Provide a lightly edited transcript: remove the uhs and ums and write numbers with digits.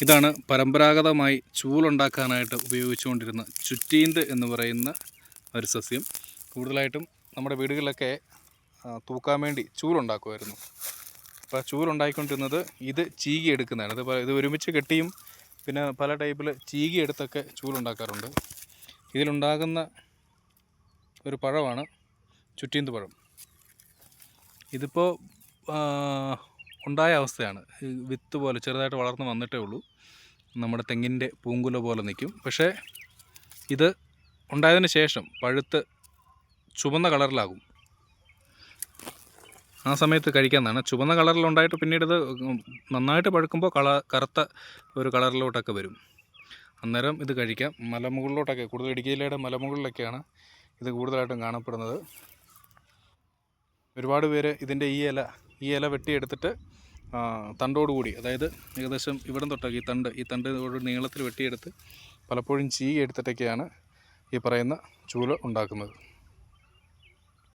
ഇതാണ് പരമ്പരാഗതമായി ചൂലുണ്ടാക്കാനായിട്ട് ഉപയോഗിച്ചുകൊണ്ടിരുന്ന ചുറ്റീന്ത് എന്ന് പറയുന്ന ഒരു സസ്യം. കൂടുതലായിട്ടും നമ്മുടെ വീടുകളിലൊക്കെ തൂക്കാൻ വേണ്ടി ചൂലുണ്ടാക്കുമായിരുന്നു. അപ്പോൾ ചൂലുണ്ടാക്കിക്കൊണ്ടിരുന്നത് ഇത് ചീകി എടുക്കുന്നതാണ്. ഇത് ഒരുമിച്ച് കെട്ടിയും പിന്നെ പല ടൈപ്പിൽ ചീകി എടുത്തൊക്കെ ചൂലുണ്ടാക്കാറുണ്ട്. ഇതിലുണ്ടാകുന്ന ഒരു പഴമാണ് ചുറ്റീന്ത് പഴം. ഇതിപ്പോൾ ഉണ്ടായ അവസ്ഥയാണ്. വിത്ത് പോലെ ചെറുതായിട്ട് വളർന്ന് വന്നിട്ടേ ഉള്ളൂ. നമ്മുടെ തെങ്ങിൻ്റെ പൂങ്കുല പോലെ നിൽക്കും. പക്ഷേ ഇത് ഉണ്ടായതിന് ശേഷം പഴുത്ത് ചുവന്ന കളറിലാകും. ആ സമയത്ത് കഴിക്കാമെന്നാണ്. ചുവന്ന കളറിലുണ്ടായിട്ട് പിന്നീട് ഇത് നന്നായിട്ട് പഴുക്കുമ്പോൾ കറുത്ത ഒരു കളറിലോട്ടൊക്കെ വരും. അന്നേരം ഇത് കഴിക്കാം. മലമുകളിലോട്ടൊക്കെ, കൂടുതൽ ഇടുക്കി ജില്ലയുടെ മലമുകളിലൊക്കെയാണ് ഇത് കൂടുതലായിട്ടും കാണപ്പെടുന്നത്. ഒരുപാട് പേര് ഇതിൻ്റെ ഈ ഇല വെട്ടിയെടുത്തിട്ട് തണ്ടോടുകൂടി, അതായത് ഏകദേശം ഇവിടം തൊട്ടൊക്കെ ഈ തണ്ട് നീളത്തിൽ വെട്ടിയെടുത്ത് പലപ്പോഴും ചീകി എടുത്തിട്ടൊക്കെയാണ് ഈ പറയുന്ന ചൂല് ഉണ്ടാക്കുന്നത്.